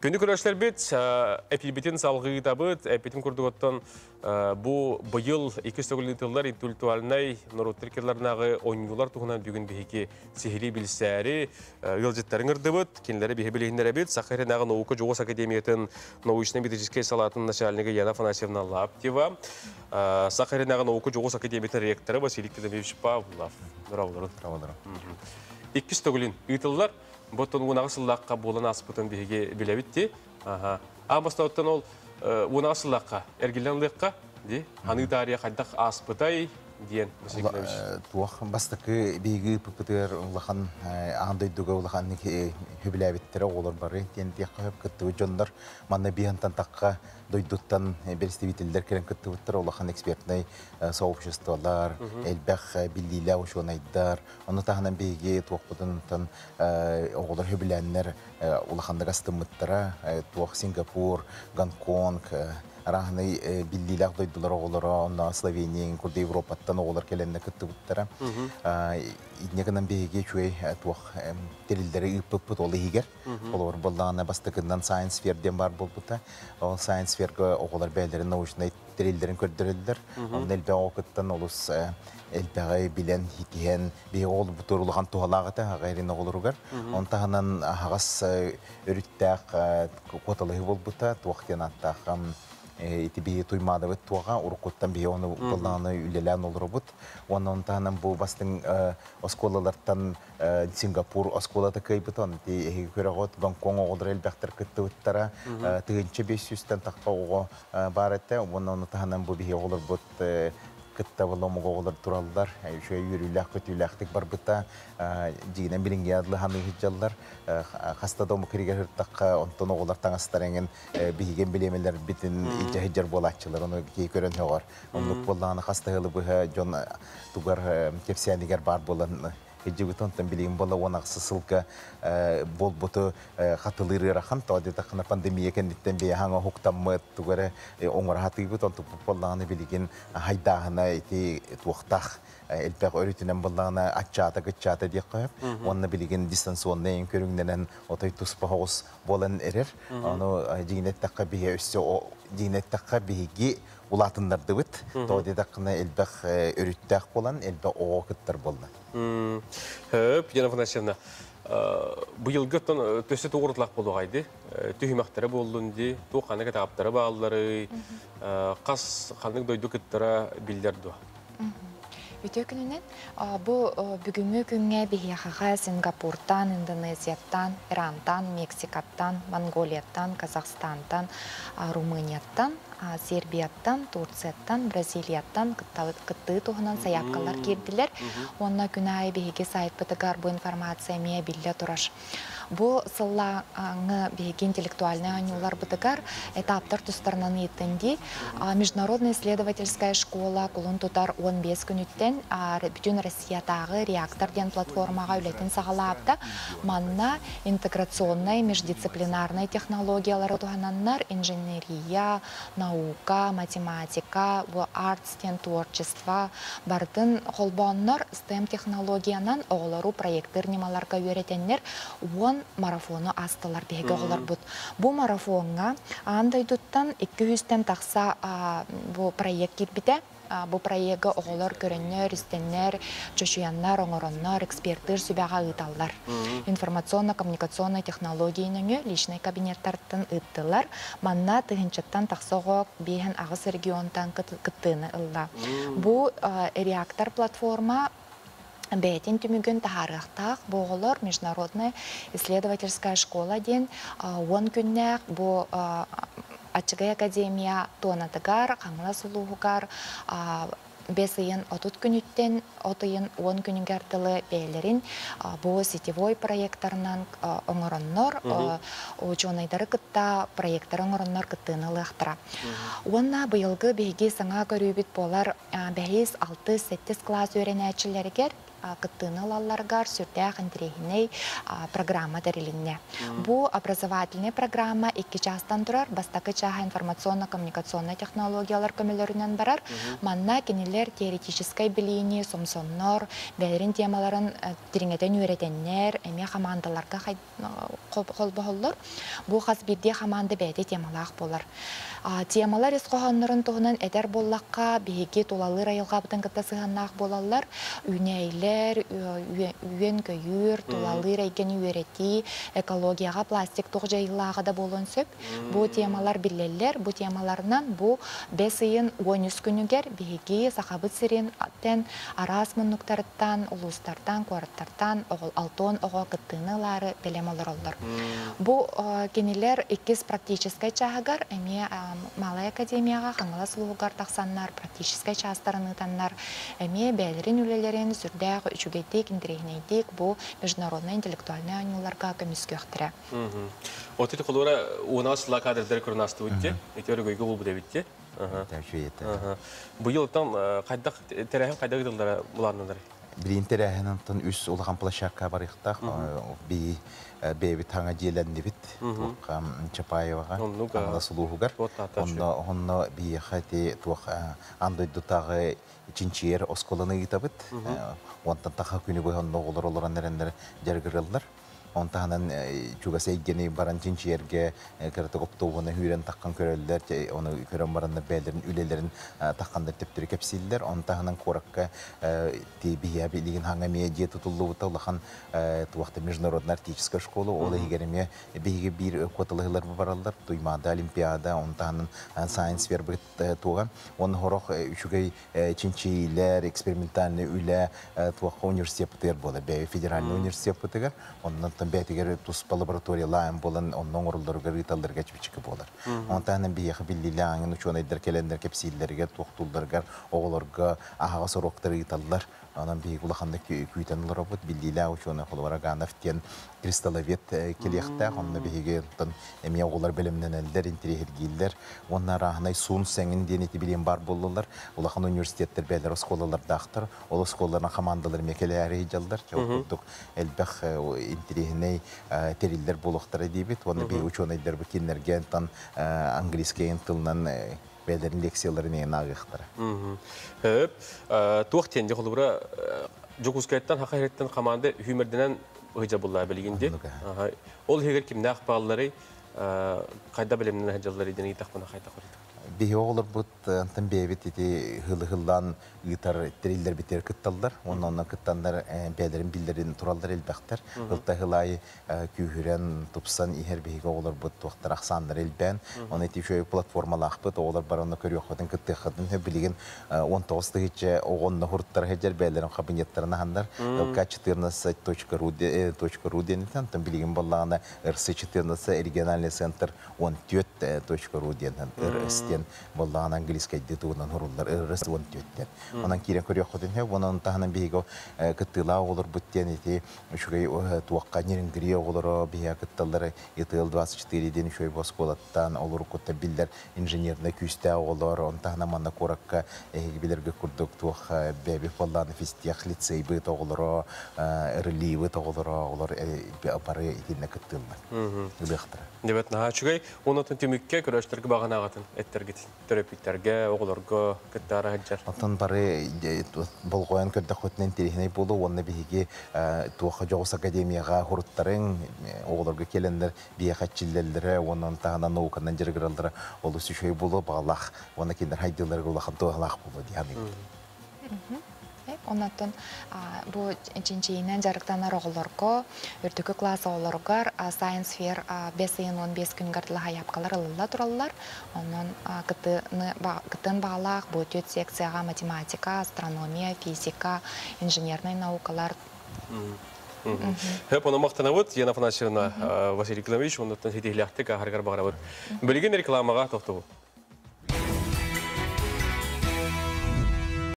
Күнді көрәшілер бет, әпилбетін салғығы да бұд, әпетін күрдіғыттан бұл бұйыл 2-9 тылдар интеллектуалынай нұруттыркерларынағы ойынғылар тұғынан бүгін бейхеке сихили білсәрі ғылжеттәрін ұрды бұд, кенлері бейхе білігіндері бет, Сақаринағы науқы жоғыс академиятын научный методический салатын начальнығы Яна Фанасьевна Лаптева, Сақаринағы науқы жоғыс академиятын ректоры Василий Кедемевич Павлов. Нұрағыларын. 2-9 ұйтылдар Боттон уна асыллаққа болан аспытын беге білебітті. Амастауттан ол уна асыллаққа, әргелянлыққа, аны тария қайдақ аспытай дейін, Василий Кедемевич. Туақ бастықы бейгі пүпітер ұлақан аңдайдуға ұлақан хөбіләбеттері олар бары. Тенде қағып күтті жондар манна бейхантан таққа дойдуттан представителдер керен күтті бұттыр. Олақан экспертный сообществолар, әлбәқ білдейлі ұшуынайдар. Оны тағынан бейге туақ бұтын оғылар хөбіләнлер ұлақандық астымыттыра. Туақ Сингапур, Гонконг, Рахны билдилах дойдулар оғылары, онна Словения, Күрді Европаттан оғылар келенне күтті бұттара. Иднегінен бейге чуай туақ терілдері үппіп олы егер. Олар болдағына бастықынан Science Fair'ден бар бол бұта. Ол Science Fair'ға оғылар бәлдерін научнай терілдерін көрдірілдер. Оның әлбә оқыттан олыс әлбәғай білен хитиген бей оғыл бұтыр ұлған туғалағыта ғайрин оғылыруғар. Он тағынан ағас өріттәқ қоталығы бол бұта. Туақтен аттақ ити бие туймады бит туга урукуттан бие оны булданы үлелән олыр бут. Оннан тағынан бұл бастың осколалардан Сингапур осколаты кайбытон ити көрәгот Гонконг оғылыр әлбәқтір күтті ұттара. Тығынчы 500-тен таққа оғы бар әтті. Оннан тағынан бұл бие оғылыр бут кытта боломуга оғылар туралдар, шөй үріләқ, көтіләқтік бар бұта, жигінен білінге адлы ханы хиджалдар, қастада омы кірігер хырттаққа, онтон оғылар таңастар әңін бейген білемелер бітін ижа хиджар болатчылар, оны кей көрін оғар. Онлық болдағаны қаста ғылы бұға жон туғар кепсиянигер бар болан Ежігітонтан білейін бола онақсы сылға бол бұты қатылыры рақан, тоғады тақына пандемия кәндеттен бей хаңа хуқтаммыд тұғары оңыр хаты бұт, онты болағаны білеген хайдағына туқтақ әлбәқ өрітінен болағына атчата, күтчата дек қойып, онына білеген дистанционны ең көріңденен отай тұспа хоғыз болан әрер, оны жигінеттаққа бейге өссе, жигінеттаққа бейге улатындарды бұт, тоғады тақына әлбәқ өріттәқ болан, әлбәқ оға күттір болды. Яна Фанасьевна, бұйылғы төсі тоғырытлақ болу ғайды, түйімақтары болуынды, тоқаны кәтағаптары бағалары, қас қаның дойды күттіра білдерді. Өте күнінен, бұл бүгінгі күнге бейхаға Сингапуртан, Индонезияттан, Ирантан, Мексикаттан, Монголияттан, Казахстантан, Румынияттан, Сербияттан, Турцияттан, Бразилияттан кытты туғынан саяққалар керділер. Онна күнәй бейге сайт бұтығар бұл информация мия білі тұраш. Бұл сыллаңы бейге интеллектуальный анюлар бұтығар этаптар тұстарынан еттінде Международная исследовательская школа құлын тұтар 15 күніттен бүтін Россиятағы реактор ден платформаға үлетін сағалапта манна интеграционный междисциплинарный технологиялары туғананнар инженерия, наука, математика, артс ден творчество бардың қолбаннар STEM технологиянан оғылару проекттер немаларға өретенлер он марафону астылар беге оғылар бұд. Бұл марафонға андайдуттан 200-тен тақса бұл проект кербіде. Бұл проекті оғылар көрінер, істенер, чөшуяннар, оңыроннар, эксперттер сүбәға ұйталар. Информационно-коммуникационный технологияның личный кабинеттарттың ұйттылар. Манна тұғынчаттан тақсоғық бейін ағыс регионтан күттіні ұлла. Бұл реактор платформа бәйтін түмігін тағарықтақ бұғылар Международная исследовательская школа ден 10 күннәк бұл Ачыгай академия тонатыгар, қаңла сұлуғығар, бесейін 30 күніттен, 10 күнігер тылы бәйлерін бұл сетевой проекттарынан оңыроннор, учонайдары күтта проекттар оңыроннор күттіні лықтыра. Онна бұйылғы бейге саңа көрібіт болар 5-6-7 класс өрен әчілерігер кыттыны лалларгар сүрдәк интерехиней программа дәрилинне. Бу образовательный программа 2 частан турар, бастакы чаха информационно-коммуникационный технологиялар көмөлөрүнөн барар. Манна кинилер теоретической билини, сомсоннор, бәлерин темаларын тириңетен үйрәтеннәр, эме командаларга колбоһоллор. Бу хас бирде команда бәйте темалах болар. Темалар эскохоннорун туһунан эдер боллакка биһиги тулалы райылга бутан кытта сыганнах болалар. Үнәйләр, үйен көйүр, тулалы райген үйрәти, экологияга пластик тугжайылага да болон сөп. Бу темалар билеллер, бу темаларынан бу 5 ыйын 13 күнүгер биһиги сахабыт сирен аттен арас муннуктарыттан, улустардан, куараттардан, алтон ого кыттыналары белемалар олдар. Бу кинилер 2 практическай чагар, эме Малай академияга хаңла сулугар тахсаннар, практическай частарын таннар, эме бәлерин үлелерин сүрдәк үчүгетик, интерегнейдик, бу международный интеллектуальный айнуларга көмүскөктүрө. Отыты колора унасла кадрдар көрнасты үтте, этөргөйгө бул дебитте. Бу йылтан кайдак терәһен кайда гыдылдара буларнылар. Билин терәһенен тон үс улган площадка барыхта, би беби таңа диеләнде бит. Чапаевага, аңла сулуугар. Онно би хати тух андай дутагы ичинчиер осколаны гитабыт. Онтан таха күнү быган оголор нерендер жергирелдер. Онтаһынан чугасай гени барантин чиерге кертоптоуна хүрен таккан көрөллөр, оны көрөн барандар бәлерин үлелерин таккандар тептери кепсиллер. Онтаһынан коракка бия билигин хаңаме дие тутуллубута улахан туакта международная артистическая школа, ол егереме биге бир котылыгылар баралдар, туймада олимпиада, онтаһынан science fair бит туган. Он хорох үчүгей чинчилер, экспериментальный үле туакка университеттер болду, федеральный университеттер. Оннан бәтигер тус лаборатория лайм болан оннон урулдарга риталдарга чичке болар. Онтанын бияхы биллиле аңын учонайдар келендер кепсиллерге токтулдарга оголорга ахага сороктар риталдар. Анан бийик улаханда күйтенлер робот биллиле учоны холвара ганафтен кристалловет келехта онны биге тон эме оголар белемнен элдер интерегилдер. Оннар ахнай сун сеңин денети билем бар болдулар. Улахан университеттер бәлер школалар дактыр. Ол школаларның командалар мекелери жалдар. Чоктук элбах интерегиней терилдер болуктары дибит. Оны би учонайдар бу кинерген тан английский тылынан бәлерин лекцияларын ен агыктыр. Туактен же холбура жокускайттан хакайреттен команда хүмерденен ыжа булла билгинде. Ол хегер кимнах баллары кайда билемнен хаҗаллары дени тахмана кайта курды. Бихи оғылыр бұд антын бейбет еті ғылы-ғылдан ғытар терилдер бітер күтталдар. Оннан күттандар бәлерін білдерін туралдар елбәқтер. Ғылта ғылай күйірен тұпсан ихер бейгі оғылыр бұд туақтар ақсандар елбән. Оны еті шөй платформалақ бұд оғылыр бар оны көрі оқыдың күтті қыдың. Білген 19-ті хетче оғынны ғұрттар хеджер бәлерін қабинеттерін ағандар. Ғылка 14.ru денітен. Білген болағына RC14 региональный центр 14.ru денітен. RSTен болағын английскай детуынан ғырулар ырыс он төттен. Онан керен көрі қотын хеп, онан тағынан бейгі күттіла олар бүттен еті үшігей туаққа нерингірі олары бейі күттілдері ETL 24-ден үшөй бос қолаттан олар күтті білдер инженеріне күсті олар, он тағынан манна қораққа білерге күрдік туақ бәбі болағын физтех лицей бұт олары, ірілі бұт олар бары етіне күттілдер. Үбектірі. Дебет наға чүгей, онатын түмікке көрөштіргі бағана ағатын әттергет төрөпіктерге, оғыларға күттары ғаджар. Антон бары болғойын көрді қөтінен терехіней болу, онны бейге туақы жоғыс академияға ғұрыттарын оғыларға келендер бейе қатчиллелері, онын тағына науканан жергіралдары олы сүшөй болу бағалақ, оны кендер хайдыларға олақын туағалақ болу дейін. Оннан бу чинчейинен жарыктанар оголорго, өртүкө класс оголоргар Science Fair 5-15 күн гартылы хаяпкалар ылылла тураллар. Оннан кытын бағалақ бу 4 секцияға математика, астрономия, физика, инженерный наукалар. Хеп оны мақтанавыд, Ена Афанасьевна Василий Климович, оннан хетихляқтык ахаргар бағаравыд. Білген рекламаға тоқтығы.